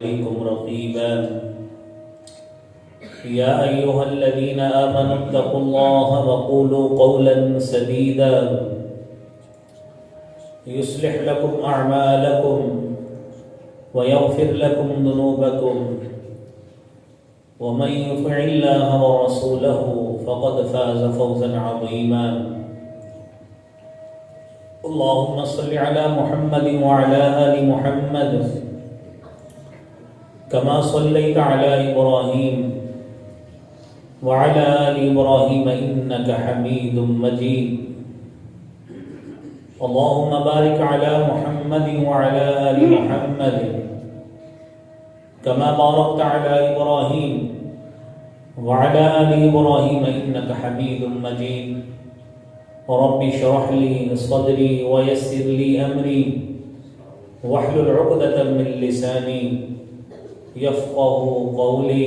عليكم رقيبا يا أيها الذين آمنوا اتقوا الله وقولوا قولا سديدا يصلح لكم أعمالكم ويغفر لكم ذنوبكم ومن يطع الله ورسوله فقد فاز فوزا عظيما اللهم صل على محمد وعلى آل محمد كما صليت على إبراهيم وعلى آل إبراهيم إنك حميد مجيد اللهم بارك على محمد وعلى آل محمد كما باركت على إبراهيم وعلى آل إبراهيم إنك حميد مجيد رب اشرح لي صدري ويسر لي أمري واحلل عقدة من لساني يفقه قولي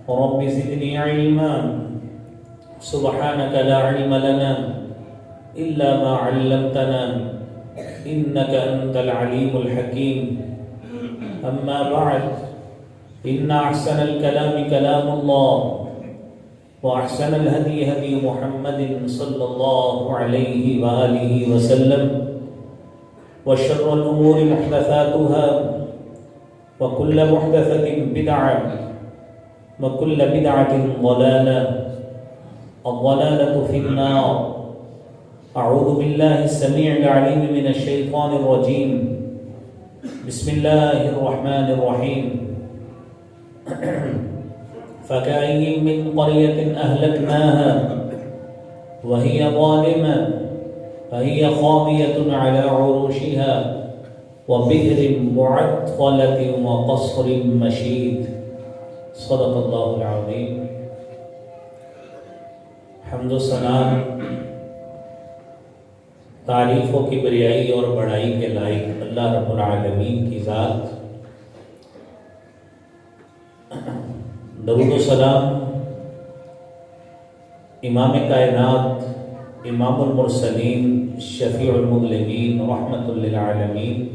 رب زدني علما سبحانك لا علم لنا إلا ما علمتنا إنك أنت العليم الحكيم أما بعد إن أحسن الكلام كلام الله وأحسن الهدي هدي محمد صلى الله عليه وآله وسلم وشر الأمور محدثاتها وكل محدثة بدعة وكل بدعة ضلالة الضلالة في النار أعوذ بالله السميع العليم من الشيطان الرجيم بسم الله الرحمن الرحيم فكأي من قرية أهلكناها وهي ظالمة فهي خاوية على عروشها وبئر معطلة وقصر مشيد صدق اللہ العظیم. حمد و ثنا تعریف و کبریائی اور بڑائی کے لائق اللہ رب العالمین کی ذات. درود و سلام امام کائنات امام المرسلین شفیع المذنبین رحمت للعالمین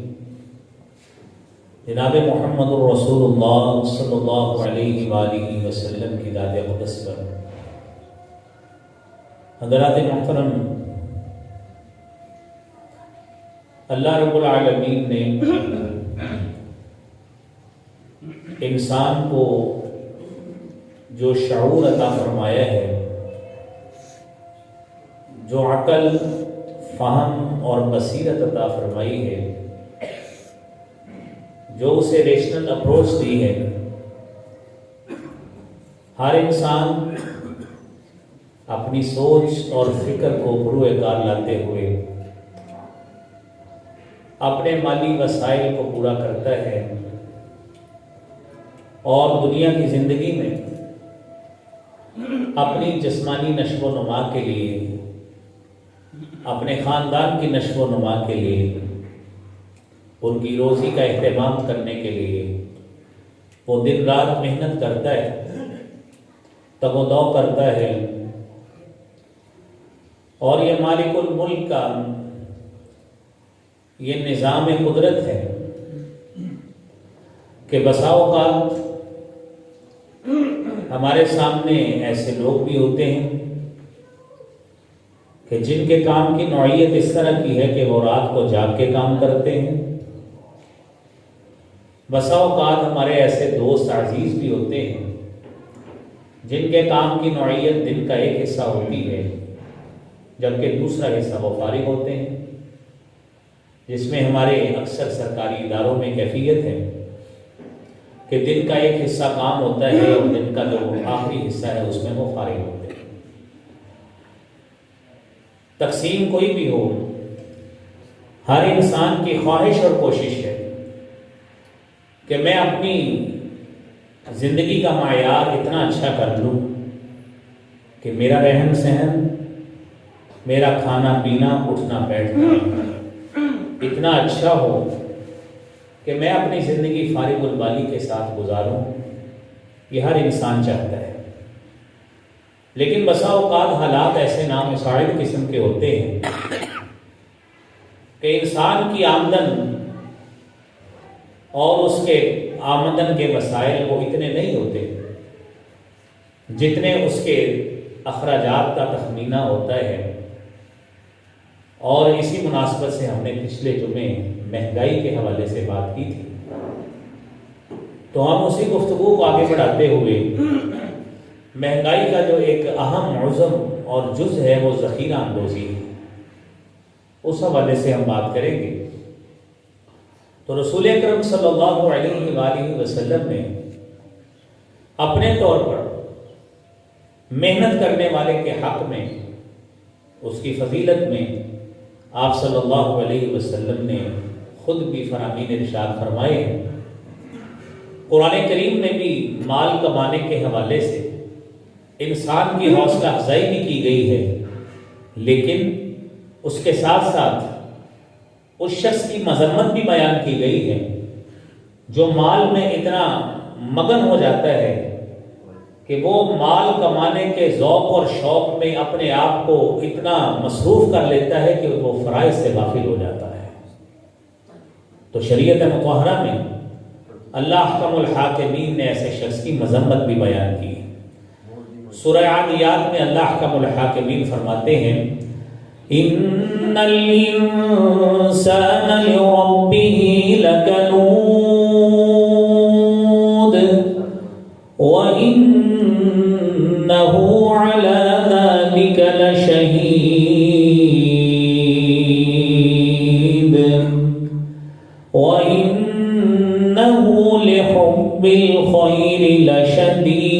جناب محمد الرسول اللہ صلی اللہ علیہ وآلہ وسلم کی ذات اقدس پر. حضرات محترم، اللہ رب العالمین نے انسان کو جو شعور عطا فرمایا ہے، جو عقل، فہم اور بصیرت عطا فرمائی ہے، جو اسے ریشنل اپروچ دی ہے، ہر انسان اپنی سوچ اور فکر کو بروئے کار لاتے ہوئے اپنے مالی وسائل کو پورا کرتا ہے اور دنیا کی زندگی میں اپنی جسمانی نشو و نما کے لیے، اپنے خاندان کی نشو و نما کے لیے، ان کی روزی کا اہتمام کرنے کے لیے وہ دن رات محنت کرتا ہے، تگ و دو کرتا ہے. اور یہ مالک الملک کا یہ نظام قدرت ہے کہ بسا اوقات ہمارے سامنے ایسے لوگ بھی ہوتے ہیں کہ جن کے کام کی نوعیت اس طرح کی ہے کہ وہ رات کو جاگ کے کام کرتے ہیں. بسا اوقات ہمارے ایسے دوست عزیز بھی ہوتے ہیں جن کے کام کی نوعیت دن کا ایک حصہ ہوتی ہے جبکہ دوسرا حصہ وہ فارغ ہوتے ہیں، جس میں ہمارے اکثر سرکاری اداروں میں کیفیت ہے کہ دن کا ایک حصہ کام ہوتا ہے اور دن کا جو آخری حصہ ہے اس میں وہ فارغ ہوتے ہیں. تقسیم کوئی بھی ہو، ہر انسان کی خواہش اور کوشش ہے کہ میں اپنی زندگی کا معیار اتنا اچھا کر لوں کہ میرا رہن سہن، میرا کھانا پینا، اٹھنا بیٹھنا اتنا اچھا ہو کہ میں اپنی زندگی فارغ البالی کے ساتھ گزاروں. یہ ہر انسان چاہتا ہے، لیکن بسا اوقات حالات ایسے نامساعد قسم کے ہوتے ہیں کہ انسان کی آمدن اور اس کے آمدن کے وسائل وہ اتنے نہیں ہوتے جتنے اس کے اخراجات کا تخمینہ ہوتا ہے. اور اسی مناسبت سے ہم نے پچھلے جمعے مہنگائی کے حوالے سے بات کی تھی. تو ہم اسی گفتگو کو آگے بڑھاتے ہوئے مہنگائی کا جو ایک اہم عزم اور جز ہے وہ ذخیرہ اندوزی ہے، اس حوالے سے ہم بات کریں گے. تو رسول اکرم صلی اللہ علیہ وآلہ وسلم نے اپنے طور پر محنت کرنے والے کے حق میں، اس کی فضیلت میں آپ صلی اللہ علیہ وسلم نے خود بھی فرامین ارشاد فرمائے ہیں. قرآن کریم میں بھی مال کمانے کے حوالے سے انسان کی حوصلہ افزائی بھی کی گئی ہے، لیکن اس کے ساتھ ساتھ اس شخص کی مذمت بھی بیان کی گئی ہے جو مال میں اتنا مگن ہو جاتا ہے کہ وہ مال کمانے کے ذوق اور شوق میں اپنے آپ کو اتنا مصروف کر لیتا ہے کہ وہ فرائض سے غافل ہو جاتا ہے. تو شریعت مطہرہ میں اللہ احکم الحاکمین نے ایسے شخص کی مذمت بھی بیان کی. سورہ عادیات میں اللہ احکم الحاکمین فرماتے ہیں ان الانسان لربه لکنود وانه على ذلك لشهيد وانه لحب الخير لشديد.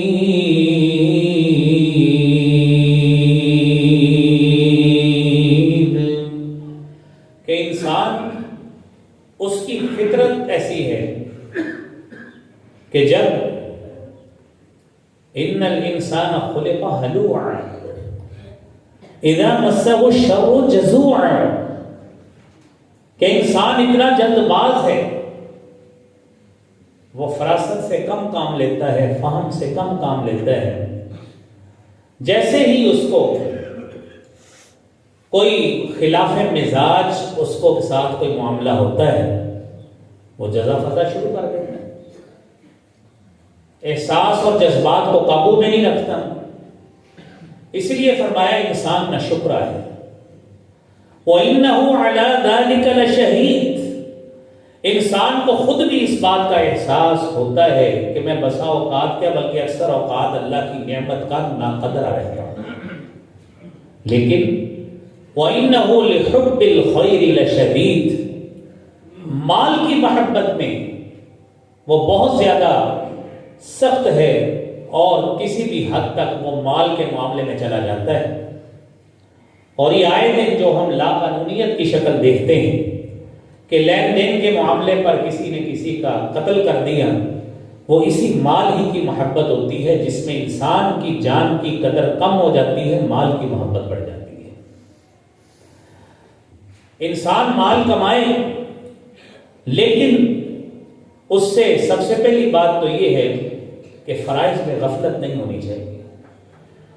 اس کی فطرت ایسی ہے کہ جب ان الانسان خلق ہلوعا اذا مسہ الشر جزوعا، کہ انسان اتنا جلد باز ہے، وہ فراست سے کم کام لیتا ہے، فہم سے کم کام لیتا ہے. جیسے ہی اس کو کوئی خلاف مزاج اس کو کے ساتھ کوئی معاملہ ہوتا ہے وہ جزا فضا شروع کر دیتا ہے، احساس اور جذبات کو قابو میں نہیں رکھتا. اس لیے فرمایا انسان ناشکرا ہے. وَإِنَّهُ عَلَى ذَلِكَ لَشَهِيدٌ، انسان کو خود بھی اس بات کا احساس ہوتا ہے کہ میں بسا اوقات کیا بلکہ اکثر اوقات اللہ کی نعمت کا ناقدر رہتا ہوں، لیکن وَإِنَّهُ لِحُبِّ الْخَيْرِ لَشَدِيدٌ، مال کی محبت میں وہ بہت زیادہ سخت ہے اور کسی بھی حد تک وہ مال کے معاملے میں چلا جاتا ہے. اور یہ آیتیں جو ہم لا قانونیت کی شکل دیکھتے ہیں کہ لین دین کے معاملے پر کسی نے کسی کا قتل کر دیا، وہ اسی مال ہی کی محبت ہوتی ہے جس میں انسان کی جان کی قدر کم ہو جاتی ہے، مال کی محبت بڑھ جاتی ہے. انسان مال کمائے لیکن اس سے سب سے پہلی بات تو یہ ہے کہ فرائض میں غفلت نہیں ہونی چاہیے.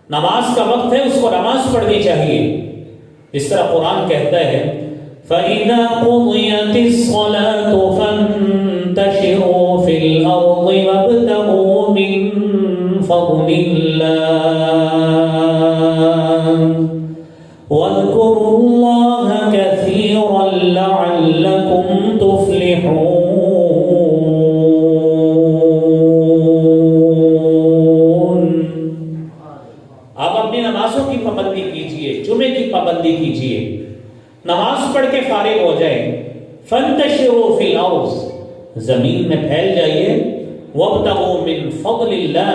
نماز کا وقت ہے، اس کو نماز پڑھنی چاہیے. جس طرح قرآن کہتا ہے فَإِذَا قُضِيَتِ الصَّلَاةُ فَانتَشِرُوا فِي الْأَرْضِ وَابْتَغُوا مِن فَضْلِ اللَّهِ وَاذْكُرُوا اللَّهَ كَثِيرًا لَعَلَّكُمْ تُفْلِحُونَ. آپ اپنی نمازوں کی پابندی کیجئے، جمعے کی پابندی کیجئے، نماز پڑھ کے فارغ ہو جائیں. فَانْتَشِرُوا فِي الْأَرْضِ، زمین میں پھیل جائیے. وَابْتَغُوا مِن فَضْلِ اللَّهِ،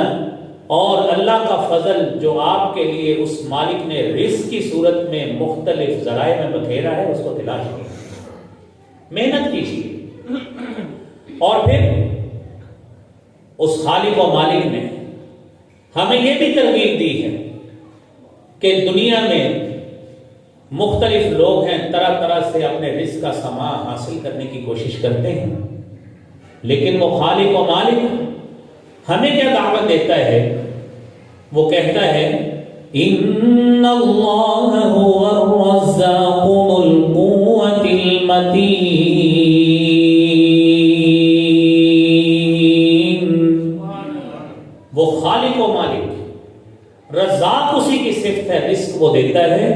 اور اللہ کا فضل جو آپ کے لیے اس مالک نے رزق کی صورت میں مختلف ذرائع میں بکھیرا ہے اس کو تلاش کیجیے، محنت کیجیے. اور پھر اس خالق و مالک نے ہمیں یہ بھی ترغیب دی ہے کہ دنیا میں مختلف لوگ ہیں، طرح طرح سے اپنے رزق کا سامان حاصل کرنے کی کوشش کرتے ہیں، لیکن وہ خالق و مالک ہمیں کیا دعوت دیتا ہے؟ وہ کہتا ہے ان اللہ هو الرزاق ذو القوة المتین. وہ خالق و مالک رزاق اسی کی صفت ہے، رزق وہ دیتا ہے،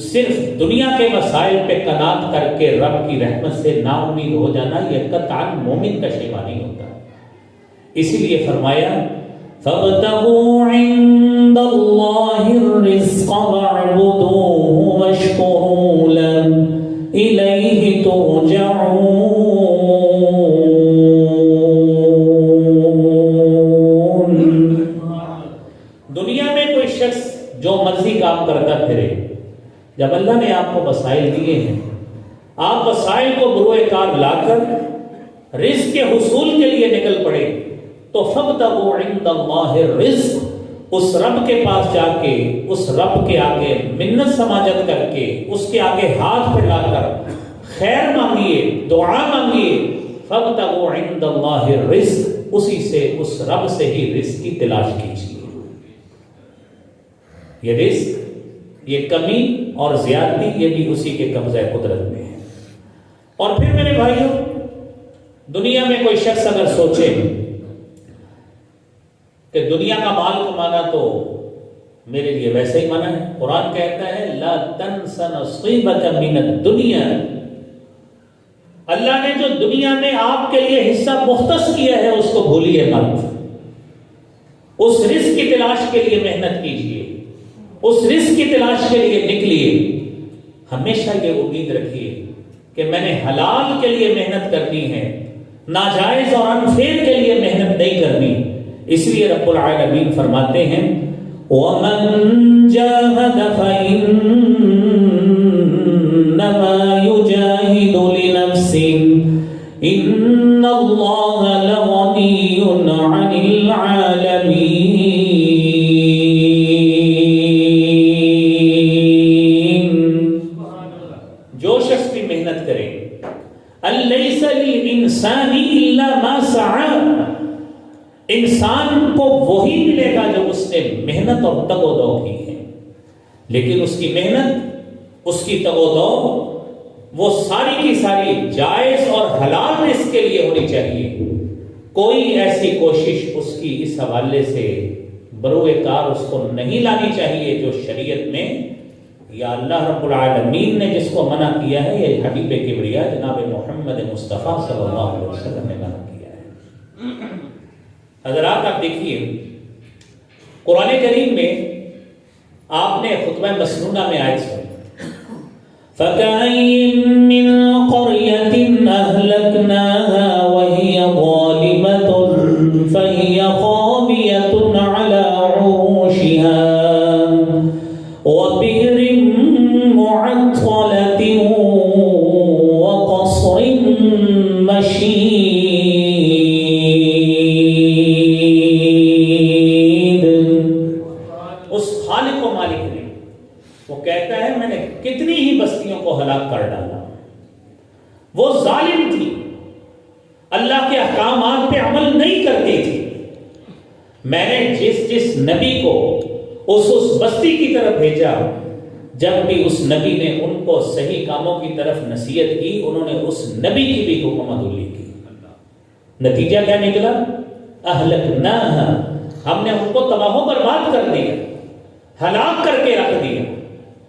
صرف دنیا کے مسائل پہ قناعت کر کے رب کی رحمت سے نا امید ہو جانا یہ قطعاً مومن کا شیوا نہیں ہوتا۔ اسی لیے فرمایا فَابْتَغُوا عِندَ اللَّهِ الرِّزْقَ وَاعْبُدُوهُ وَاشْكُرُوا لَهُ إِلَيْهِ تُرْجَعُونَ۔ دنیا میں کوئی شخص جو مرضی کام کرتا پھرے، جب اللہ نے آپ کو وسائل دیے ہیں، آپ وسائل کو بروئے کار لا کر رزق کے حصول کے لیے نکل پڑے، تو فَابْتَغُوا عِندَ اللَّهِ الرِّزْقَ، اس رب کے پاس جا کے، اس رب کے آگے منت سماجت کر کے، اس کے آگے ہاتھ پھیلا کر خیر مانگیے، دعا مانگیے۔ فَابْتَغُوا عِندَ اللَّهِ الرِّزْقَ، اسی سے، اس رب سے ہی رزق کی تلاش کیجیے۔ یہ رزق، یہ کمی اور زیادتی، یہ بھی اسی کے قبضہ قدرت میں ہے۔ اور پھر میرے بھائیوں، دنیا میں کوئی شخص اگر سوچے کہ دنیا کا مال کمانا تو میرے لیے ویسے ہی منع ہے، قرآن کہتا ہے لا تنس نصیبک من الدنیا، اللہ نے جو دنیا میں آپ کے لیے حصہ مختص کیا ہے اس کو بھولیے مت، اس رزق کی تلاش کے لیے محنت کیجیے، اس رزق کی تلاش کے لیے نکلیے۔ ہمیشہ یہ امید رکھیے کہ میں نے حلال کے لیے محنت کرنی ہے، ناجائز اور انفیر کے لیے محنت نہیں کرنی۔ اس لیے رب العالمین فرماتے ہیں وَمَن جَاهَدَ فَإِنَّمَا يُجَاهِدُ لِنَفْسِهِ إِنَّ اللَّهَ لَغَنِيٌّ عَنِ الْعَالَمِينَ۔ جو شخص بھی محنت کرے، أَلَّيْسَ لِلْإِنسَانِ إِلَّا مَا سَعَى، انسان کو وہی ملے گا جو اس نے محنت اور تگ و دو کی ہے، لیکن اس کی محنت، اس کی تگ و دو وہ ساری کی ساری جائز اور حلال رزق کے لیے ہونی چاہیے۔ کوئی ایسی کوشش اس کی اس حوالے سے بروئے کار اس کو نہیں لانی چاہیے جو شریعت میں یا اللہ رب العالمین نے جس کو منع کیا ہے، یہ حبیب کبریا جناب محمد مصطفیٰ صلی اللہ علیہ وسلم نے منع کیا ہے۔ حضرات آپ دیکھیے قرآن کریم میں آپ نے خطبہ مسنونہ میں آیت سنی فَكَأَيِّن مِّن قَرْيَةٍ أَهْلَكْنَاهَا وَهِيَ ظَالِمَةٌ فَهِيَ خَاوِيَةٌ عَلَى عُرُوشِهَا وَبِئْرٍ مُّعَطَّلَةٍ وَقَصْرٍ مَّشِيدٍ۔ اس خالق و مالک نے، وہ کہتا ہے میں نے کتنی ہی بستیوں کو ہلاک کر ڈالا، وہ ظالم تھی، اللہ کے احکامات پہ عمل نہیں کرتی تھی، میں نے جس نبی کو اس بستی کی طرف بھیجا، جب بھی اس نبی نے ان کو صحیح کاموں کی طرف نصیحت کی، انہوں نے اس نبی کی بھی حکم عدولی کی۔ نتیجہ کیا نکلا؟ اہلکناہا، ہم نے ان کو تباہ و برباد کر دیا، ہلاک کر کے رکھ دیا،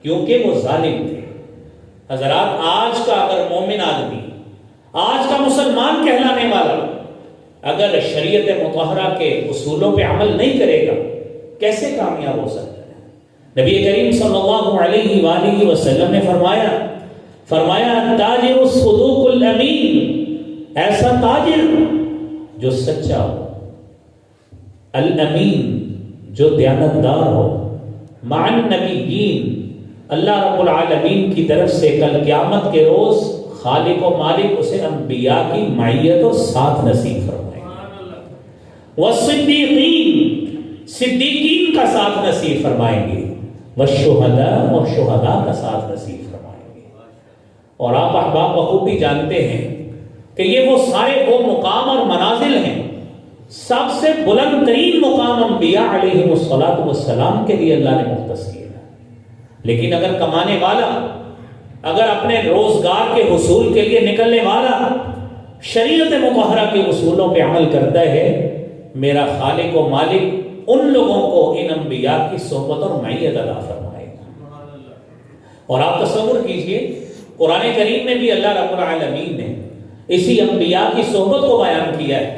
کیونکہ وہ ظالم تھے۔ حضرات آج کا اگر مومن آدمی، آج کا مسلمان کہلانے والا اگر شریعت مطہرہ کے اصولوں پہ عمل نہیں کرے گا کیسے کامیاب ہو سکتا ہے؟ نبی کریم صلی اللہ علیہ وآلہ وسلم نے فرمایا تاجر الصدوق الامین، ایسا تاجر جو سچا ہو، الامین جو دیانتدار ہو، مع النبیین، اللہ رب العالمین کی طرف سے کل قیامت کے روز خالق و مالک اسے انبیاء کی معیت اور ساتھ نصیب فرمائے گا، والصدیقین، صدیقین کا ساتھ نصیب فرمائیں گے، والشہداء، اور شہداء کا ساتھ نصیب فرمائیں گے۔ اور آپ احباب بخوبی جانتے ہیں کہ یہ وہ سارے وہ مقام اور منازل ہیں، سب سے بلند ترین مقام انبیاء علیہ السلام کے لیے اللہ نے مختص کیا۔ لیکن اگر کمانے والا، اگر اپنے روزگار کے حصول کے لیے نکلنے والا شریعت مطہرہ کے اصولوں پہ عمل کرتا ہے، میرا خالق و مالک ان لوگوں کو ان انبیاء کی صحبت اور معیت عطا فرمائے گا۔ اور آپ تصور کیجئے قرآن کریم میں بھی اللہ رب العالمین نے اسی انبیاء کی صحبت کو بیان کیا ہے،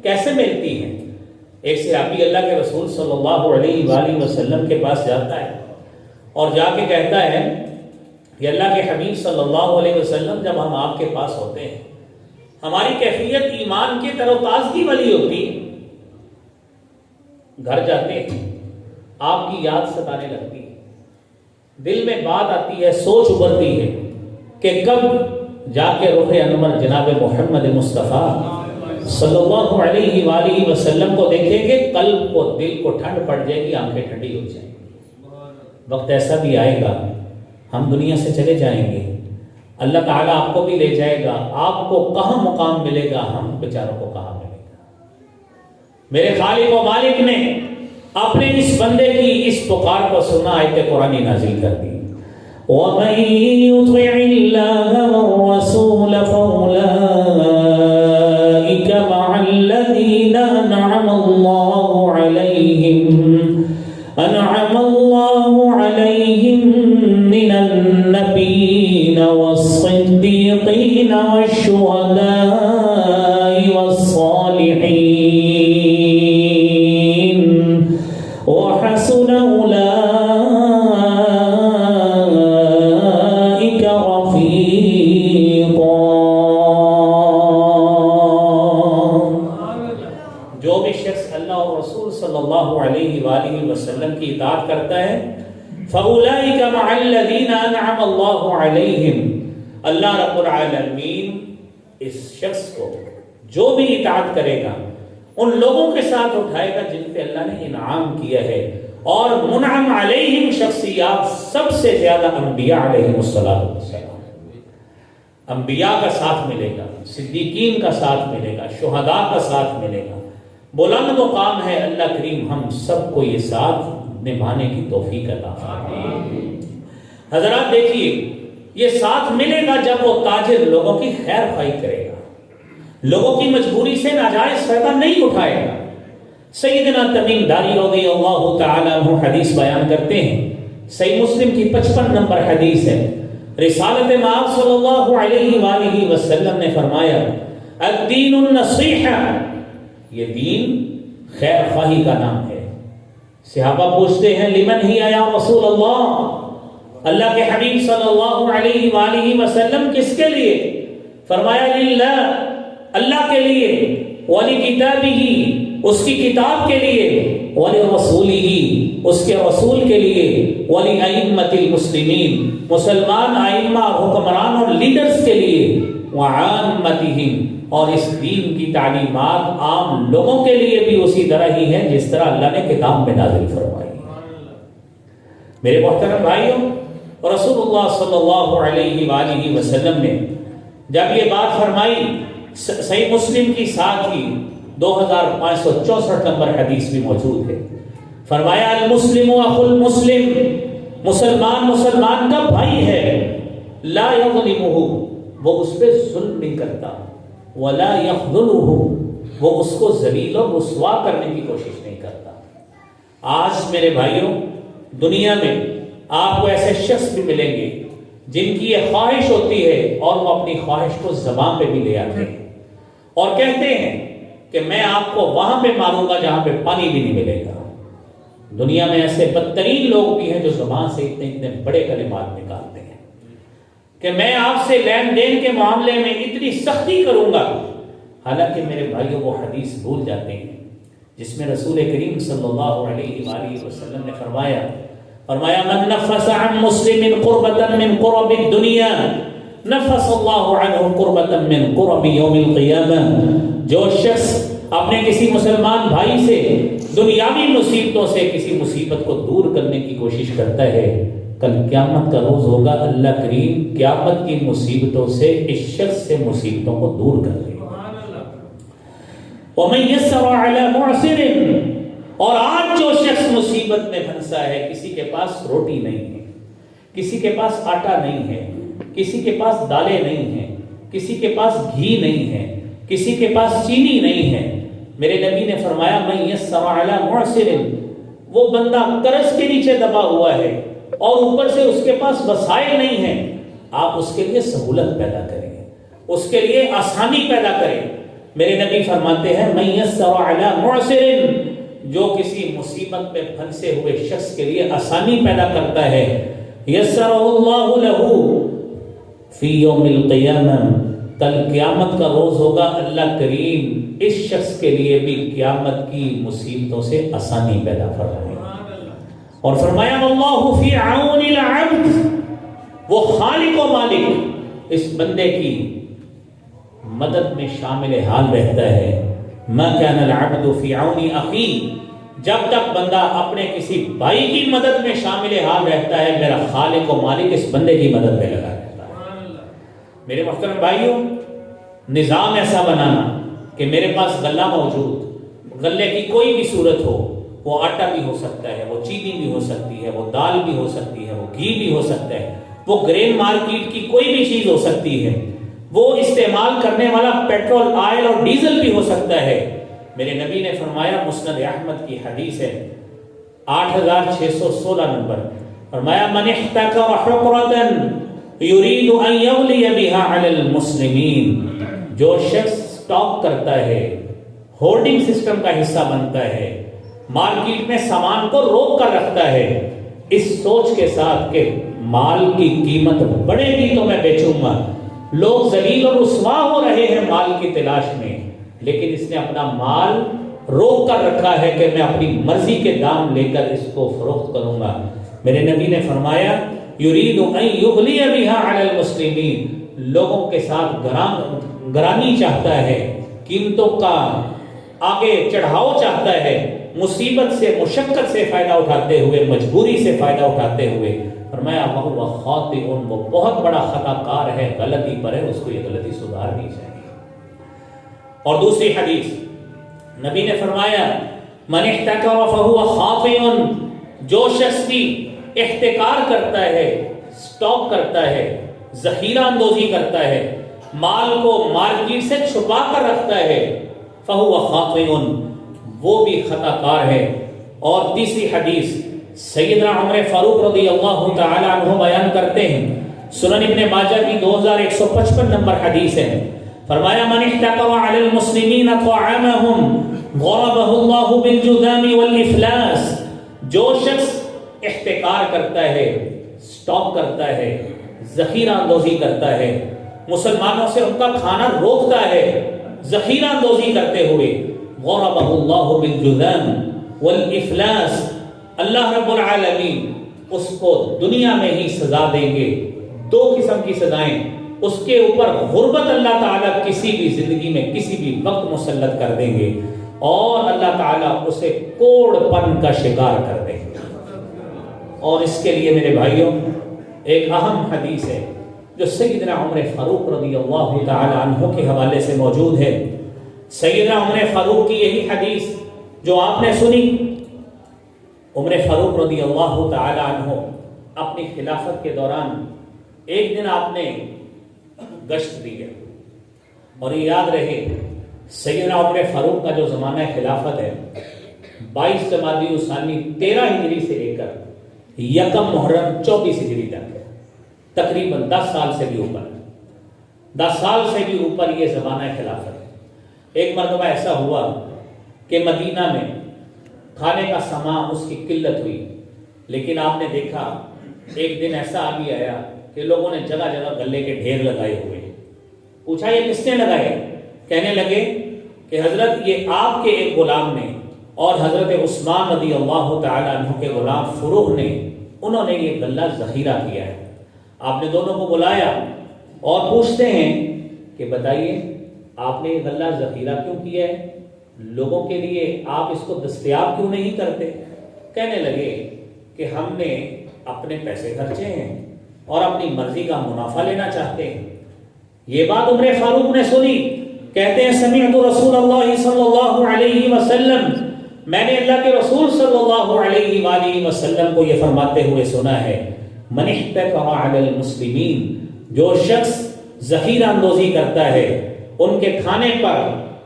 کیسے ملتی ہیں۔ ایک صحابی اللہ کے رسول صلی اللہ علیہ وآلہ وسلم کے پاس جاتا ہے اور جا کے کہتا ہے کہ اللہ کے حبیب صلی اللہ علیہ وسلم، جب ہم آپ کے پاس ہوتے ہیں ہماری کیفیت ایمان کی تر و تازگی والی ہوتی، گھر جاتے ہیں آپ کی یاد ستانے لگتی ہے، دل میں بات آتی ہے، سوچ ابھرتی ہے کہ کب جا کے رخ انور جناب محمد مصطفیٰ صلی اللہ علیہ وآلہ وسلم کو دیکھیں گے، قلب کو دل کو ٹھنڈ پڑ جائے گی، آنکھیں ٹھنڈی ہو جائیں گی۔ وقت ایسا بھی آئے گا ہم دنیا سے چلے جائیں گے، اللہ تعالیٰ آپ کو بھی لے جائے گا، آپ کو کہاں مقام ملے گا، ہم بیچاروں کو کہاں ملے گا۔ میرے خالق و مالک نے اپنے اس بندے کی اس پکار کو سنا، آیت قرآنی نازل کر دی، وَمَن يُطِعِ اللَّهَ وَالرَّسُولَ فَأُولَٰئِكَ مَعَ الَّذِينَ أَنْعَمَ اللَّهُ عَلَيْهِم مِّنَ النَّبِيِّينَ وَالصِّدِّيقِينَ وَالشُّهَدَاءِ وَالصَّالِحِينَ وَحَسُنَ أُولَٰئِكَ رَفِيقًا۔ جو بھی شخص اللہ اور رسول صلی اللہ علیہ وآلہ وسلم کی اطاعت کرتا ہے، فَأُولَٰئِكَ مَعَ الَّذِينَ أَنْعَمَ اللَّهُ عَلَيْهِمْ، اللہ رب العالمین اس شخص کو جو بھی اطاعت کرے گا ان لوگوں کے ساتھ اٹھائے گا جن پہ اللہ نے انعام کیا ہے، اور منعم علیہم شخصیات سب سے زیادہ انبیاء علیہم الصلوۃ والسلام، انبیاء کا ساتھ ملے گا، صدیقین کا ساتھ ملے گا، شہداء کا ساتھ ملے گا۔ بلند مقام ہے، اللہ کریم ہم سب کو یہ ساتھ نبھانے کی توفیق عطا فرمائے۔ حضرات دیکھیے، یہ ساتھ ملے گا جب وہ تاجر لوگوں کی خیر خواہی کرے گا، لوگوں کی مجبوری سے ناجائز فائدہ نہیں اٹھائے گا۔ سیدنا تمیم داری رضی اللہ تعالیٰ عنہ حدیث بیان کرتے ہیں، صحیح مسلم کی 55 نمبر حدیث ہے، رسالت مآب صلی اللہ علیہ وآلہ وسلم نے فرمایا، الدین النصیحہ، یہ دین خیر خواہی کا نام ہے۔ صحابہ پوچھتے ہیں، لمن ہی یا رسول اللہ، اللہ کے حبیب صلی اللہ علیہ وآلہ وسلم کس کے لیے؟ فرمایا للہ، اللہ کے لیے، ولکتابہ، اس کی کتاب کے لیے، ولرسولہ، اس کے رسول کے لیے، ولأئمۃ المسلمین، مسلمان ائمہ، حکمران اور لیڈرز کے لیے، وعامتہم، اور اس دین کی تعلیمات عام لوگوں کے لیے بھی اسی طرح ہی ہے جس طرح اللہ نے کتاب میں نازل فرمائی۔ میرے محترم بھائیوں، رسول اللہ صلی اللہ علیہ وآلہ وسلم نے جب یہ بات فرمائی، صحیح مسلم کی ساتھ ہی 2564 نمبر حدیث بھی موجود ہے، فرمایا المسلم اخو المسلم، مسلمان مسلمان کا بھائی ہے، لا یظلمہ، وہ اس پہ ظلم نہیں کرتا، ولا یخذلہ، وہ اس کو ذلیل و رسوا کرنے کی کوشش نہیں کرتا۔ آج میرے بھائیوں دنیا میں آپ کو ایسے شخص بھی ملیں گے جن کی یہ خواہش ہوتی ہے اور وہ اپنی خواہش کو زبان پہ بھی لے آتے ہیں اور کہتے ہیں کہ میں آپ کو وہاں پہ ماروں گا جہاں پہ پانی بھی نہیں ملے گا۔ دنیا میں ایسے بدترین لوگ بھی ہیں جو زبان سے اتنے بڑے کلمات نکالتے ہیں کہ میں آپ سے لین دین کے معاملے میں اتنی سختی کروں گا، حالانکہ میرے بھائیوں وہ حدیث بھول جاتے ہیں جس میں رسول کریم صلی اللہ علیہ وآلہ وسلم نے فرمایا من نفس عن مسلم قربة من قرب الدنیا نفس اللہ عنہ قربة من قرب یوم القیامہ، جو شخص اپنے کسی مسلمان بھائی سے دنیاوی مصیبتوں سے کسی مصیبت کو دور کرنے کی کوشش کرتا ہے، کل قیامت کا روز ہوگا، اللہ کریم قیامت کی مصیبتوں سے اس شخص سے مصیبتوں کو دور کر دے گا۔ وَمَن يَسَّرَ عَلَى مُعْسِرٍ، اور آج جو شخص مصیبت میں پھنسا ہے، کسی کے پاس روٹی نہیں ہے، کسی کے پاس آٹا نہیں ہے، کسی کے پاس دالیں نہیں ہیں، کسی کے پاس گھی نہیں ہے، کسی کے پاس چینی نہیں ہے، میرے نبی نے فرمایا من یسر علی معسر، وہ بندہ قرض کے نیچے دبا ہوا ہے اور اوپر سے اس کے پاس وسائل نہیں ہیں، آپ اس کے لیے سہولت پیدا کریں، اس کے لیے آسانی پیدا کریں۔ میرے نبی فرماتے ہیں من یسر علی معسر، جو کسی مصیبت میں پھنسے ہوئے شخص کے لیے آسانی پیدا کرتا ہے، یسر اللہ لہ فی یوم القیامہ، کل قیامت کا روز ہوگا، اللہ کریم اس شخص کے لیے بھی قیامت کی مصیبتوں سے آسانی پیدا فرمائے گا۔ اور فرمایا واللہ فی عون العبد، وہ خالق و مالک اس بندے کی مدد میں شامل حال رہتا ہے۔ ما کان العبد فی عون اخی، جب تک بندہ اپنے کسی بھائی کی مدد میں شامل حال رہتا ہے، میرا خالق و مالک اس بندے کی مدد میں لگا رہتا ہے۔ میرے محترم بھائیوں، نظام ایسا بنانا کہ میرے پاس غلہ موجود، غلے کی کوئی بھی صورت ہو، وہ آٹا بھی ہو سکتا ہے، وہ چینی بھی ہو سکتی ہے، وہ دال بھی ہو سکتی ہے، وہ گھی بھی ہو سکتا ہے، وہ گرین مارکیٹ کی کوئی بھی چیز ہو سکتی ہے، وہ استعمال کرنے والا پیٹرول، آئل اور ڈیزل بھی ہو سکتا ہے۔ میرے نبی نے فرمایا، مسند احمد کی حدیث ہے 8616 نمبر، فرمایا من احتکر حقرۃ یرید ان یغلی بها علی المسلمین، جو شخص سٹاک کرتا ہے، ہولڈنگ سسٹم کا حصہ بنتا ہے، مارکیٹ میں سامان کو روک کر رکھتا ہے اس سوچ کے ساتھ کہ مال کی قیمت بڑھے گی تو میں بیچوں گا، لوگ ذلیل اور رسوا ہو رہے ہیں مال کی تلاش میں، لیکن اس نے اپنا مال روک کر رکھا ہے کہ میں اپنی مرضی کے دام لے کر اس کو فروخت کروں گا۔ میرے نبی نے فرمایا یرید ان یغلی بها علی المسلمین، لوگوں کے ساتھ گرانی چاہتا ہے، قیمتوں کا آگے چڑھاؤ چاہتا ہے، مصیبت سے، مشقت سے فائدہ اٹھاتے ہوئے، مجبوری سے فائدہ اٹھاتے ہوئے، فرمایا وَهُوَ خَاطِئٌ، وہ بہت بڑا خطا کار ہے، غلطی پر ہے، اس کو یہ غلطی سدھارنی چاہیے۔ اور دوسری حدیث نبی نے فرمایا من احتکر فَهُوَ خَاطِئٌ، جو شخص بھی احتکار کرتا ہے، سٹاک کرتا ہے، ذخیرہ اندوزی کرتا ہے، مال کو مارکیٹ سے چھپا کر رکھتا ہے، فَهُوَ خَاطِئٌ، وہ بھی خطا کار ہے۔ اور تیسری حدیث سیدنا عمر فاروق رضی اللہ تعالی عنہ بیان کرتے ہیں، سنن ابن ماجہ کی 2155 نمبر حدیث ہے، فرمایا من احتکر علی المسلمین طعامهم ضربہ اللہ بالجذام والافلاس، جو شخص احتکار کرتا ہے، سٹاک کرتا ہے، ذخیرہ اندوزی کرتا ہے، مسلمانوں سے ان کا کھانا روکتا ہے ذخیرہ اندوزی کرتے ہوئے، ضربہ اللہ بالجذام والافلاس، اللہ رب العالمین اس کو دنیا میں ہی سزا دیں گے، دو قسم کی سزائیں، اس کے اوپر غربت اللہ تعالیٰ کسی بھی زندگی میں کسی بھی وقت مسلط کر دیں گے، اور اللہ تعالیٰ اسے کوڑ پن کا شکار کر دیں گے۔ اور اس کے لیے میرے بھائیوں ایک اہم حدیث ہے جو سیدنا عمر فاروق رضی اللہ تعالی عنہ کے حوالے سے موجود ہے۔ سیدنا عمر فاروق کی یہی حدیث جو آپ نے سنی، عمر فاروق رضی اللہ تعالی عنہ اپنی خلافت کے دوران ایک دن آپ نے گشت دی ہے، اور یہ یاد رہے سیدنا عمر فاروق کا جو زمانہ خلافت ہے 22 جمادی الثانی 13 ہجری سے لے کر یکم محرم 24 ہجری تک، تقریباً 10 سال سے بھی اوپر، 10 سال سے بھی اوپر یہ زمانہ خلافت ہے۔ ایک مرتبہ ایسا ہوا کہ مدینہ میں کھانے کا سامان اس کی قلت ہوئی، لیکن آپ نے دیکھا ایک دن ایسا بھی آیا کہ لوگوں نے جگہ جگہ غلے کے ڈھیر لگائے ہوئے۔ پوچھا یہ کس نے لگائے؟ کہنے لگے کہ حضرت یہ آپ کے ایک غلام نے اور حضرت عثمان رضی اللہ تعالی عنہ کے غلام فروغ نے، انہوں نے یہ غلہ ذخیرہ کیا ہے۔ آپ نے دونوں کو بلایا اور پوچھتے ہیں کہ بتائیے آپ نے یہ غلہ ذخیرہ کیوں کیا ہے، لوگوں کے لیے آپ اس کو دستیاب کیوں نہیں کرتے؟ کہنے لگے کہ ہم نے اپنے پیسے خرچے ہیں اور اپنی مرضی کا منافع لینا چاہتے ہیں۔ یہ بات عمر فاروق نے سنی، کہتے ہیں سمعت رسول اللہ صلی اللہ علیہ وسلم، میں نے اللہ کے رسول صلی اللہ علیہ وآلہ وسلم کو یہ فرماتے ہوئے سنا ہے، من احتکر علی المسلمین، جو شخص ذخیرہ اندوزی کرتا ہے ان کے کھانے پر،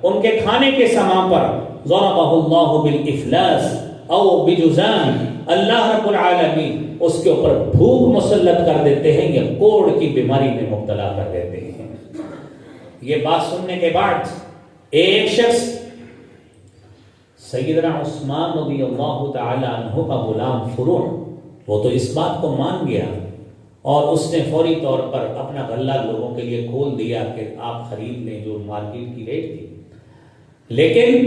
ان کے کھانے کے سامان پر ضربہ اللہ بالافلاس او بجزام، اللہ رب العالمین اس کے اوپر بھوک مسلط کر دیتے ہیں یا کوڑ کی بیماری میں مبتلا کر دیتے ہیں۔ یہ بات سننے کے بعد ایک شخص سیدنا عثمان رضی اللہ تعالی عنہ کا غلام فروع، وہ تو اس بات کو مان گیا اور اس نے فوری طور پر اپنا غلہ لوگوں کے لیے کھول دیا کہ آپ خرید لیں جو مارکیٹ کی ریٹ تھی۔ لیکن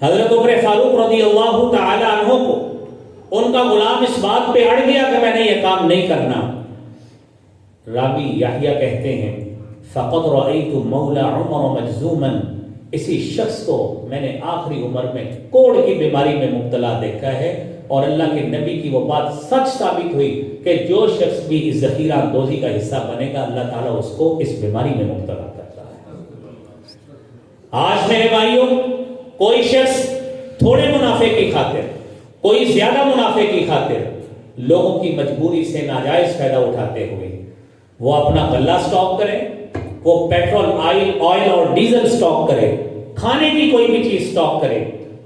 حضرت عمر فاروق رضی اللہ تعالی عنہ کو ان کا غلام اس بات پہ اڑ گیا کہ میں نے یہ کام نہیں کرنا۔ راوی یحییٰ کہتے ہیں فقد رأیت مولا عمر مجزوما، اسی شخص کو میں نے آخری عمر میں کوڑ کی بیماری میں مبتلا دیکھا ہے، اور اللہ کے نبی کی وہ بات سچ ثابت ہوئی کہ جو شخص بھی اس ذخیرہ اندوزی کا حصہ بنے گا اللہ تعالیٰ اس کو اس بیماری میں مبتلا کرتا ہے۔ آج میرے بھائیوں، کوئی شخص تھوڑے منافع کی خاطر، کوئی زیادہ منافع کی خاطر لوگوں کی مجبوری سے ناجائز فائدہ اٹھاتے ہوئے وہ اپنا غلہ سٹاک کرے، وہ پیٹرول آئل اور ڈیزل سٹاک کرے، کھانے کی کوئی بھی چیز سٹاک کرے،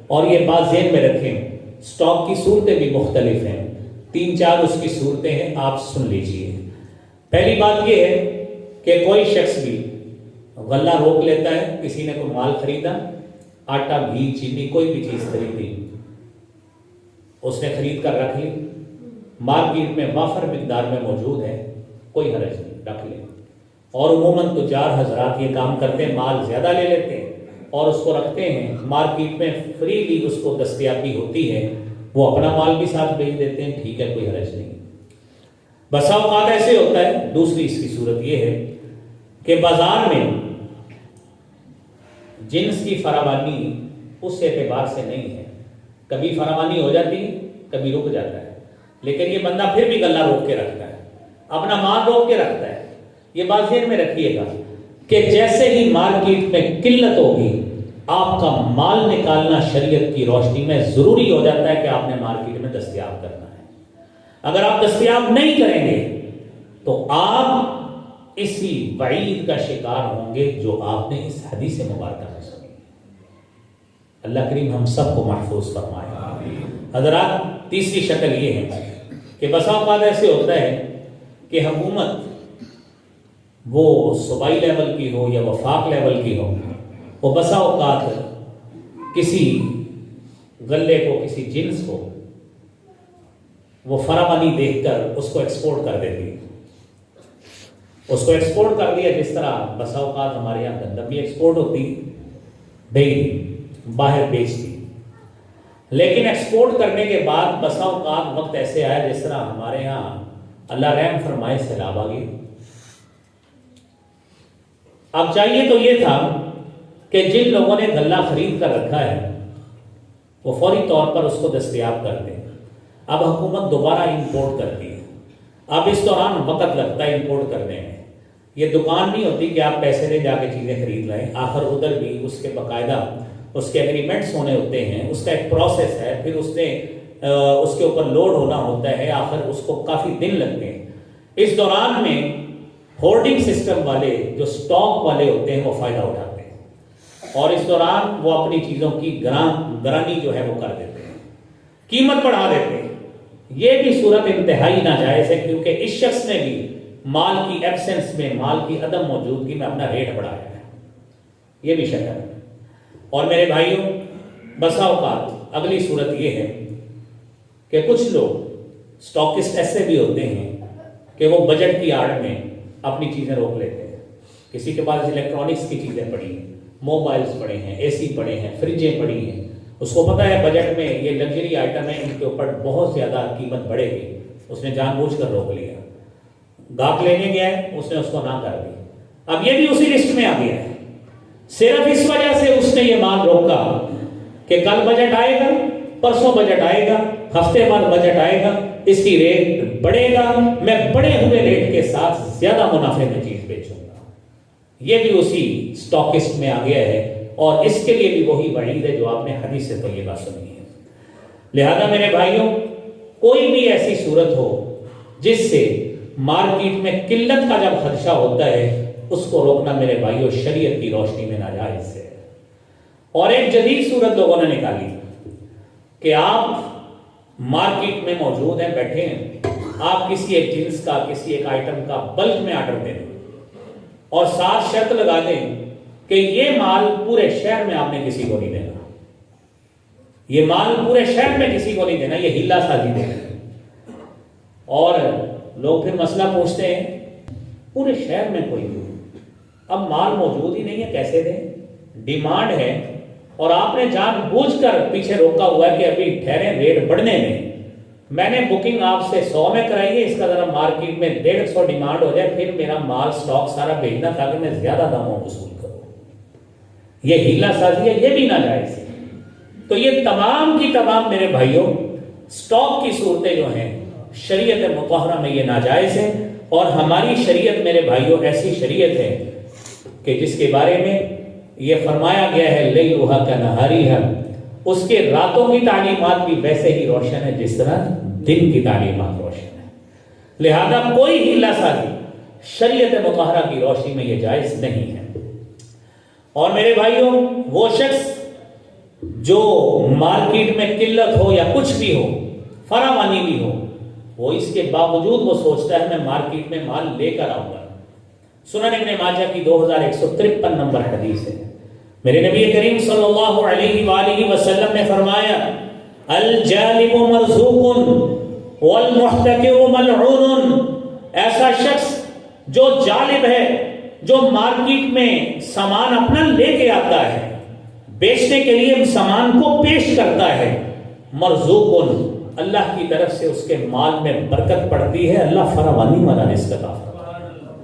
اور یہ بات ذہن میں رکھیں سٹاک کی صورتیں بھی مختلف ہیں، 3-4 اس کی صورتیں ہیں، آپ سن لیجئے۔ پہلی بات یہ ہے کہ کوئی شخص بھی غلہ روک لیتا ہے، کسی نے کوئی مال خریدا، آٹا، گھی، چینی، کوئی بھی چیز خریدی، اس نے خرید کر رکھ لی، مارکیٹ میں وافر مقدار میں موجود ہے، کوئی حرج نہیں، رکھ لیں۔ اور عموماً تجار حضرات یہ کام کرتے ہیں، مال زیادہ لے لیتے ہیں اور اس کو رکھتے ہیں، مارکیٹ میں فریلی اس کو دستیابی ہوتی ہے، وہ اپنا مال بھی ساتھ بیچ دیتے ہیں، ٹھیک ہے، کوئی حرج نہیں۔ بسا اوقات ایسے ہوتا ہے۔ دوسری اس کی صورت یہ ہے کہ بازار میں جنس کی فراوانی اس اعتبار سے نہیں ہے، کبھی فراوانی ہو جاتی ہے، کبھی رک جاتا ہے، لیکن یہ بندہ پھر بھی غلہ روک کے رکھتا ہے، اپنا مال روک کے رکھتا ہے۔ یہ بات ذہن میں رکھیے گا کہ جیسے ہی مارکیٹ میں قلت ہوگی آپ کا مال نکالنا شریعت کی روشنی میں ضروری ہو جاتا ہے کہ آپ نے مارکیٹ میں دستیاب کرنا ہے۔ اگر آپ دستیاب نہیں کریں گے تو آپ اسی وعید کا شکار ہوں گے جو آپ نے اس حدیث مبارکہ میں سنی۔ اللہ کریم ہم سب کو محفوظ فرمائے۔ حضرات، تیسری شکل یہ ہے کہ بسا اوقات ایسے ہوتا ہے کہ حکومت وہ صوبائی لیول کی ہو یا وفاق لیول کی ہو، وہ بسا اوقات کسی غلے کو، کسی جنس کو وہ فراوانی دیکھ کر اس کو ایکسپورٹ کر دیتی ہے۔ اس کو ایکسپورٹ کر دیا، جس طرح بسا اوقات ہمارے یہاں گندم بھی ایکسپورٹ ہوتی، ڈیری باہر بیچتی، لیکن ایکسپورٹ کرنے کے بعد بسا اوقات وقت ایسے آیا جس طرح ہمارے ہاں اللہ رحم فرمائے سیلاب آ گئی۔ اب چاہیے تو یہ تھا کہ جن لوگوں نے غلہ خرید کر رکھا ہے وہ فوری طور پر اس کو دستیاب کر دیں۔ اب حکومت دوبارہ امپورٹ کرتی ہے، اب اس دوران وقت لگتا ہے امپورٹ کرنے میں۔ یہ دکان نہیں ہوتی کہ آپ پیسے دے جا کے چیزیں خرید لائیں، آخر ادھر بھی اس کے باقاعدہ اس کے ایگریمنٹس ہونے ہوتے ہیں، اس کا ایک پروسیس ہے، پھر اس کے اوپر لوڈ ہونا ہوتا ہے، آخر اس کو کافی دن لگتے ہیں۔ اس دوران میں ہولڈنگ سسٹم والے جو سٹاک والے ہوتے ہیں وہ فائدہ اٹھاتے ہیں، اور اس دوران وہ اپنی چیزوں کی گرانی جو ہے وہ کر دیتے ہیں، قیمت بڑھا دیتے ہیں۔ یہ بھی صورت انتہائی ناجائز ہے، کیونکہ اس شخص نے بھی مال کی ایبسنس میں، مال کی عدم موجودگی میں اپنا ریٹ بڑھایا ہے، یہ بھی شکل ہے۔ اور میرے بھائیوں، بسا اوقات اگلی صورت یہ ہے کہ کچھ لوگ سٹاکسٹ ایسے بھی ہوتے ہیں کہ وہ بجٹ کی آڑ میں اپنی چیزیں روک لیتے ہیں۔ کسی کے پاس الیکٹرانکس کی چیزیں پڑی ہیں، موبائلز پڑے ہیں، اے سی پڑے ہیں، فریجیں پڑی ہیں، اس کو پتہ ہے بجٹ میں یہ لگژری آئٹم ہے، ان کے اوپر بہت زیادہ قیمت بڑھے گی، اس نے جان بوجھ کر روک لیا۔ گاہک لینے گیا ہے، اس نے اس کو نہ کر دی، اب یہ بھی اسی لسٹ میں آ گیا ہے۔ صرف اس وجہ سے اس نے یہ مال روکا کہ کل بجٹ آئے گا، پرسوں بجٹ آئے گا، ہفتے بعد بجٹ آئے گا، اس کی ریٹ بڑھے گا، میں بڑے ہوئے ریٹ کے ساتھ زیادہ منافع میں چیز بیچوں گا۔ یہ بھی اسی سٹاکسٹ میں آ گیا ہے، اور اس کے لیے بھی وہی وعید ہے جو آپ نے حدیث طیبہ سنی ہے۔ لہذا میرے بھائیوں، کوئی بھی ایسی صورت ہو جس سے مارکیٹ میں قلت کا جب خدشہ ہوتا ہے اس کو روکنا میرے بھائیوں شریعت کی روشنی میں ناجائز ہے۔ اور ایک جدید صورت لوگوں نے نکالی کہ آپ مارکیٹ میں موجود ہیں، بیٹھے ہیں، آپ کسی ایک جنس کا، کسی ایک آئٹم کا بلک میں آرڈر دیں اور ساتھ شرط لگا دیں کہ یہ مال پورے شہر میں آپ نے کسی کو نہیں دینا، یہ مال پورے شہر میں کسی کو نہیں دینا، یہ ہیلا سازی دینا۔ اور لوگ پھر مسئلہ پوچھتے ہیں پورے شہر میں کوئی نہیں، اب مال موجود ہی نہیں ہے، کیسے دیں؟ ڈیمانڈ ہے اور آپ نے جان بوجھ کر پیچھے روکا ہوا ہے کہ ابھی ٹھہریں ریٹ بڑھنے میں نے بکنگ آپ سے 100 میں کرائی ہے، اس کا ذرا مارکیٹ میں 150 ڈیمانڈ ہو جائے، پھر میرا مال سٹاک سارا بھیجنا تاکہ میں زیادہ داموں وصول کروں۔ یہ ہیلا سازی ہے، یہ بھی ناجائز ہے۔ تو یہ تمام کی تمام میرے بھائیوں سٹاک کی صورتیں جو ہیں شریعت مطہرہ میں یہ ناجائز ہے، اور ہماری شریعت میرے بھائیوں ایسی شریعت ہے کہ جس کے بارے میں یہ فرمایا گیا ہے لیلھا کنہاریھا، اس کے راتوں کی تعلیمات بھی ویسے ہی روشن ہے جس طرح دن کی تعلیمات روشن ہے، لہذا کوئی ہیلا سازی شریعت مطہرہ کی روشنی میں یہ جائز نہیں ہے۔ اور میرے بھائیوں وہ شخص جو مارکیٹ میں قلت ہو یا کچھ بھی ہو، فراوانی بھی ہو، وہ اس کے باوجود وہ سوچتا ہے میں مارکیٹ میں مال لے کر آؤں گا۔ سنن ابن ماجہ کی 2153 نمبر حدیث ہے، میرے نبی کریم صلی اللہ علیہ وآلہ وسلم نے فرمایا الجالب مرزوق والمحتکر ملعون، ایسا شخص جو جالب ہے، جو مارکیٹ میں سامان اپنا لے کے آتا ہے، بیچنے کے لیے سامان کو پیش کرتا ہے، مرزوق، اللہ کی طرف سے اس کے مال میں برکت پڑتی ہے، اللہ فراوانی والا رزق عطا فرماتا ہے۔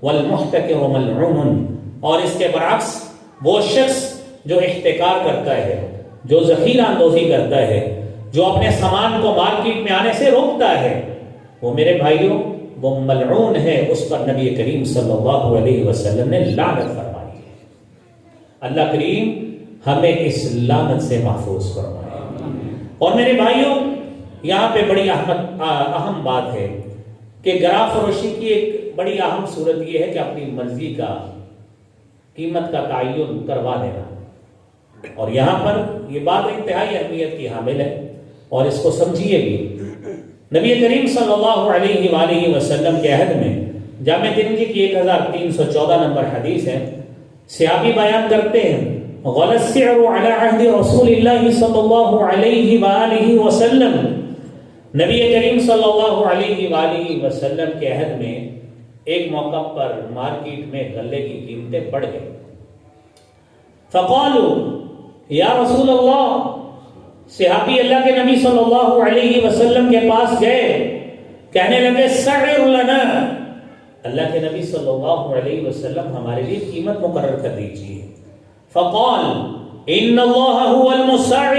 والمحتکر ملعون، اور اس کے برعکس وہ شخص جو احتکار کرتا ہے، جو ذخیرہ اندوزی کرتا ہے، جو اپنے سامان کو مارکیٹ میں آنے سے روکتا ہے، وہ میرے بھائیوں وہ ملعون ہے، اس پر نبی کریم صلی اللہ علیہ وسلم نے لعنت فرمائی ہے۔ اللہ کریم ہمیں اس لعنت سے محفوظ فرمائے۔ اور میرے بھائیوں یہاں پہ بڑی اہم بات ہے کہ گراہ فروشی کی ایک بڑی اہم صورت یہ ہے کہ اپنی مرضی کا قیمت کا تعین کروا دینا، اور یہاں پر یہ بات انتہائی اہمیت کی حامل ہے، اور اس کو سمجھیے بھی۔ نبی کریم صلی اللہ علیہ وآلہ وسلم کے عہد میں جامع ترمذی کی 1314 نمبر حدیث ہے، صحابی بیان کرتے ہیں غلا السعر علی عہد رسول اللہ صلی اللہ علیہ وآلہ وسلم، نبی کریم صلی اللہ علیہ وآلہ وسلم کے عہد میں ایک موقع پر مارکیٹ میں غلے کی قیمتیں بڑھ گئی، فقالوا یا رسول اللہ، صحابی اللہ کے نبی صلی اللہ علیہ وسلم کے پاس گئے، کہنے لگے سعر لنا، اللہ کے نبی صلی اللہ علیہ وسلم ہمارے لیے قیمت مقرر کر دیجیے۔ فقال ان اللہ هو المسعر،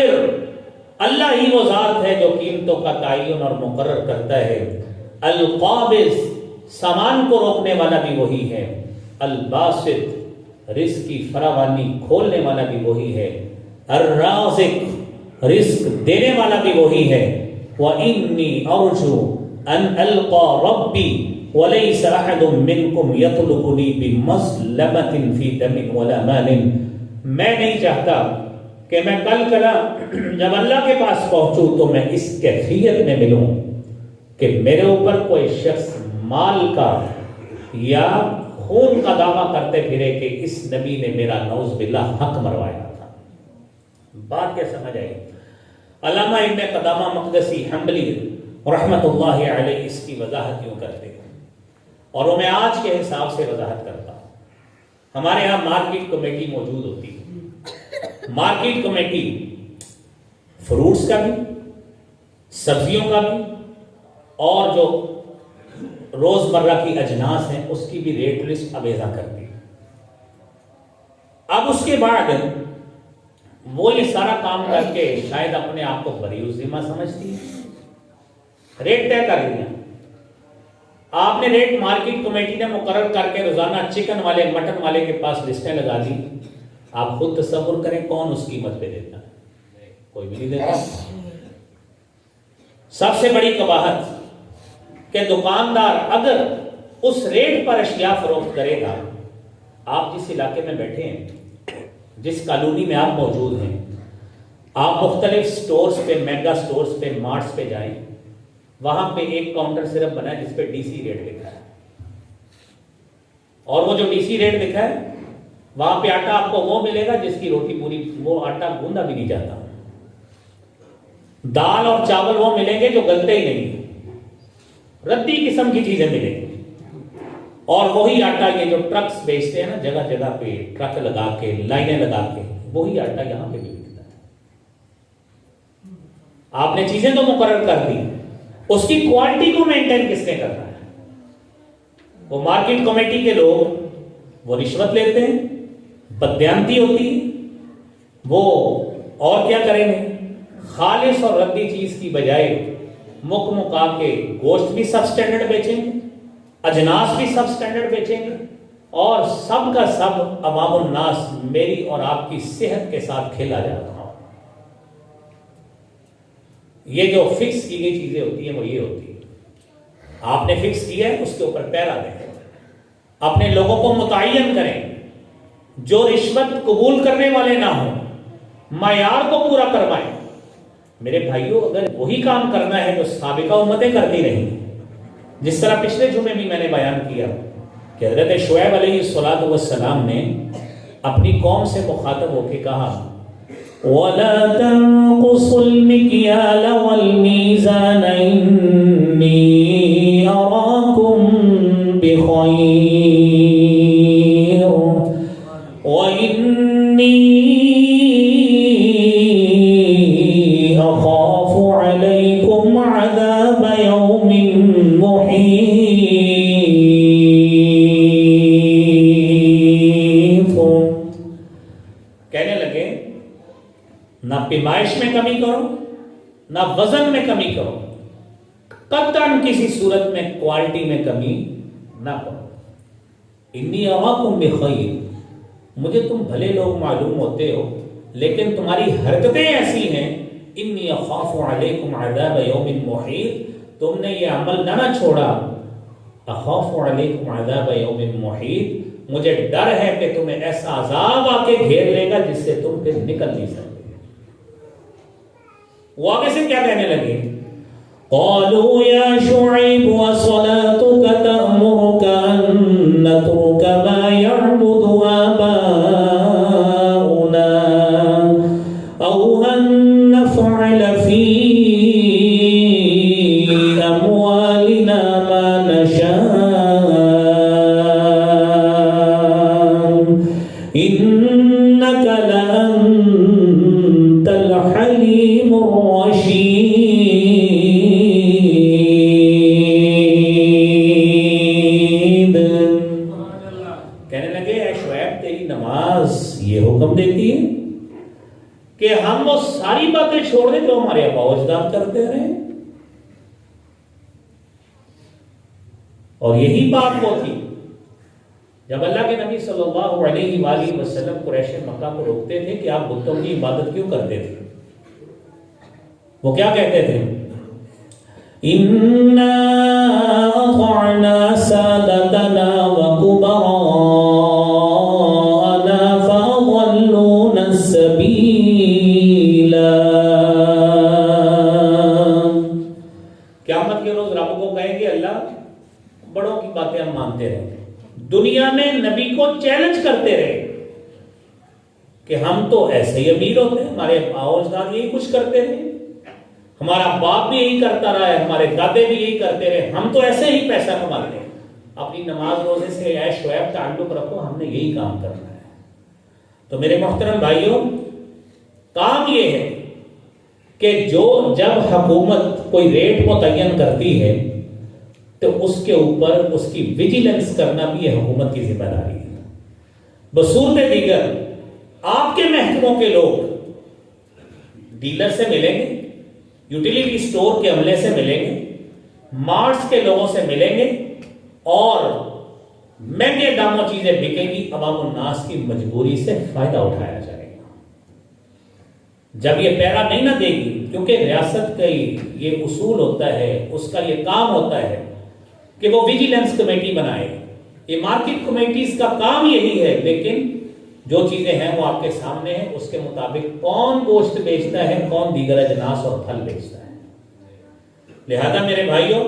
اللہ ہی وہ ذات ہے جو قیمتوں کا تعین اور مقرر کرتا ہے، القابض، سامان کو روکنے والا بھی وہی ہے، الباسط، رزق کی فراوانی کھولنے والا بھی وہی ہے، الرازق، رزق دینے والا بھی وہی ہے، وَإِنِّي أَرْجُو أَنْ أَلْقَى رَبِّي وَلَيْسَ أَحَدٌ مِّنْكُمْ يَطْلُبُنِي بِمَظْلَمَةٍ فِي دَمٍ وَلَا مَالٍ، میں نہیں چاہتا کہ میں کل کلا جب اللہ کے پاس پہنچوں تو میں اس کیفیت میں ملوں کہ میرے اوپر کوئی شخص مال کا یا خون کا دعویٰ کرتے پھرے کہ اس نبی نے میرا نعوذ باللہ حق مروایا تھا۔ بات کیا سمجھ آئی؟ علامہ ابن قدامہ مقدسی حنبلی رحمت اللہ علیہ اس کی وضاحت کیوں کرتے ہیں، اور وہ میں آج کے حساب سے وضاحت کرتا ہوں۔ ہمارے یہاں مارکیٹ کمیٹی موجود ہوتی ہے، مارکیٹ کمیٹی فروٹس کا بھی، سبزیوں کا بھی، اور جو روزمرہ کی اجناس ہیں اس کی بھی ریٹ لسٹ اویزا کرتی ہے۔ اب اس کے بعد وہ یہ سارا کام کر کے شاید اپنے آپ کو بری الذمہ سمجھتی ہے، ریٹ طے کر دیا، آپ نے ریٹ مارکیٹ کمیٹی نے مقرر کر کے روزانہ چکن والے مٹن والے کے پاس لسٹیں لگا دی، آپ خود تصور کریں کون اس قیمت پہ دیتا ہے؟ کوئی بھی نہیں دیتا۔ سب سے بڑی قباحت کہ دکاندار اگر اس ریٹ پر اشیاء فروخت کرے گا آپ جس علاقے میں بیٹھے ہیں، جس کالونی میں آپ موجود ہیں، آپ مختلف سٹورز پہ، میگا سٹورز پہ، مارٹس پہ جائیں، وہاں پہ ایک کاؤنٹر صرف بنا ہے جس پہ ڈی سی ریٹ لکھا ہے، اور وہ جو ڈی سی ریٹ لکھا ہے وہاں پہ آٹا آپ کو وہ ملے گا جس کی روٹی پوری، وہ آٹا گوندا بھی نہیں جاتا، دال اور چاول وہ ملیں گے جو گلتے ہی نہیں، ردی قسم کی چیزیں ملیں گی، اور وہی آٹا یہ جو ٹرکس بیچتے ہیں نا جگہ جگہ پہ ٹرک لگا کے، لائنیں لگا کے، وہی آٹا یہاں پہ بھی ملتا ہے۔ آپ نے چیزیں تو مقرر کر دی، اس کی کوالٹی کو مینٹین کس نے کرنا ہے؟ وہ مارکیٹ کمیٹی کے لوگ، وہ رشوت لیتے ہیں، بددیانتی ہوتی ہے، وہ اور کیا کریں گے؟ خالص اور ردی چیز کی بجائے مک مکا کے گوشت بھی سب سٹینڈرڈ بیچیں گے، اجناس بھی سب سٹینڈرڈ بیچیں گے، اور سب کا سب عوام الناس میری اور آپ کی صحت کے ساتھ کھیلا جا رہا ہو۔ یہ جو فکس کی گئی چیزیں ہوتی ہیں وہ یہ ہوتی ہے، آپ نے فکس کیا ہے، اس کے اوپر پیرا دیں، اپنے لوگوں کو متعین کریں، جو رشوت قبول کرنے والے نہ ہوں، معیار کو پورا کروائیں۔ میرے بھائیوں، اگر وہی کام کرنا ہے جو سابقہ امتیں کرتی رہیں، جس طرح پچھلے جمعے بھی میں نے بیان کیا کہ حضرت شعیب علیہ السلام نے اپنی قوم سے مخاطب ہو کے کہا وَلَا تَنقُصُوا الْمِكْيَالَ وَالْمِيزَانَ إِنِّي أَرَاكُمْ بِخَيْرٍ وَإِنِّي أَخَافُ عَلَيْكُمْ عَذَابَ يَوْمٍ مُحِيطٍ۔ کہنے لگے نہ پیمائش میں کمی کرو، نہ وزن میں کمی کرو، قطعاً کسی صورت میں کوالٹی میں کمی نہ کرو۔ انی اراکم بخیر، مجھے تم بھلے لوگ معلوم ہوتے ہو، لیکن تمہاری حرکتیں ایسی ہیں، انی اخاف علیکم عذاب یوم محیط، تم نے یہ عمل نہ چھوڑا، اخاف علیکم عذاب یوم محیط، مجھے ڈر ہے کہ تمہیں ایسا عذاب آ کے گھیر لے گا جس سے تم پھر نکل نہیں سکتے۔ وہ آگے سے کیا کہنے لگے؟ قالوا یا شعیب وصلاتك تأمرك ان نترك ما يعبد آباؤنا او ان نفعل في اموالنا ما نشاء انك لانت الحليم الرشيد۔ کہنے لگے اے شعیب، تیری نماز یہ حکم دیتی ہے کہ ہم وہ ساری باتیں چھوڑ دیں جو ہمارے آباء و اجداد کرتے رہے، اور یہی بات وہ تھی جب اللہ کے نبی صلی اللہ علیہ وآلہ وسلم قریش مکہ کو روکتے تھے کہ آپ بتوں کی عبادت کیوں کرتے تھے۔ وہ کیا کہتے تھے؟ اِنَّا أَطَعْنَا سَادَتَنَا وَكُبَرَاءَنَا فَأَضَلُّونَا السَّبِيلَ۔ قیامت کے روز رب کو کہیں گے اللہ بڑوں کی باتیں ہم مانتے رہے، دنیا میں نبی کو چیلنج کرتے رہے کہ ہم تو ایسے ہی امیر ہوتے ہیں، ہمارے آباء و اجداد یہی کچھ کرتے رہے، ہمارا باپ بھی یہی کرتا رہا ہے، ہمارے دادے بھی یہی کرتے رہے، ہم تو ایسے ہی پیسہ کماتے ہیں۔ اپنی نماز روزے سے اے شعیب تعلق رکھو، ہم نے یہی کام کرنا ہے۔ تو میرے محترم بھائیوں، کام یہ ہے کہ جب حکومت کوئی ریٹ متعین کرتی ہے تو اس کے اوپر اس کی ویجیلنس کرنا بھی یہ حکومت کی ذمہ داری ہے۔ بصورت دیگر آپ کے محکموں کے لوگ ڈیلر سے ملیں گے، یوٹیلیٹی سٹور کے عملے سے ملیں گے، مارٹس کے لوگوں سے ملیں گے، اور مہنگے داموں چیزیں بکیں گی، عوام الناس کی مجبوری سے فائدہ اٹھایا جائے گا۔ جب یہ پیرا نہیں نہ دے گی، کیونکہ ریاست کا یہ اصول ہوتا ہے، اس کا یہ کام ہوتا ہے کہ وہ ویجیلنس کمیٹی بنائے، یہ مارکیٹ کمیٹیز کا کام یہی ہے، لیکن جو چیزیں ہیں وہ آپ کے سامنے ہیں، اس کے مطابق کون گوشت بیچتا ہے، کون دیگر اجناس اور پھل بیچتا ہے۔ لہذا میرے بھائیوں،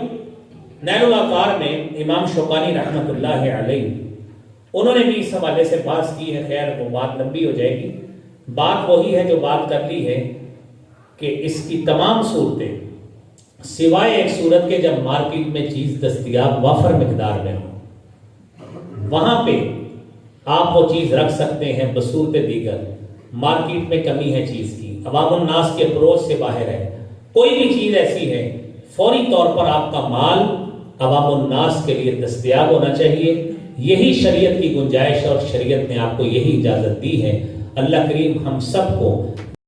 نیل العقار میں امام شوکانی رحمۃ اللہ علیہ انہوں نے بھی اس حوالے سے بات کی ہے، خیر وہ بات لمبی ہو جائے گی۔ بات وہی ہے جو بات کر لی ہے کہ اس کی تمام صورتیں سوائے ایک صورت کے جب مارکیٹ میں چیز دستیاب وافر مقدار میں ہو، وہاں پہ آپ وہ چیز رکھ سکتے ہیں بصورت دیگر۔ مارکیٹ میں کمی ہے چیز کی، عوام الناس کے اپروچ سے باہر ہے، کوئی بھی چیز ایسی ہے، فوری طور پر آپ کا مال عوام الناس کے لیے دستیاب ہونا چاہیے۔ یہی شریعت کی گنجائش اور شریعت نے آپ کو یہی اجازت دی ہے۔ اللہ کریم ہم سب کو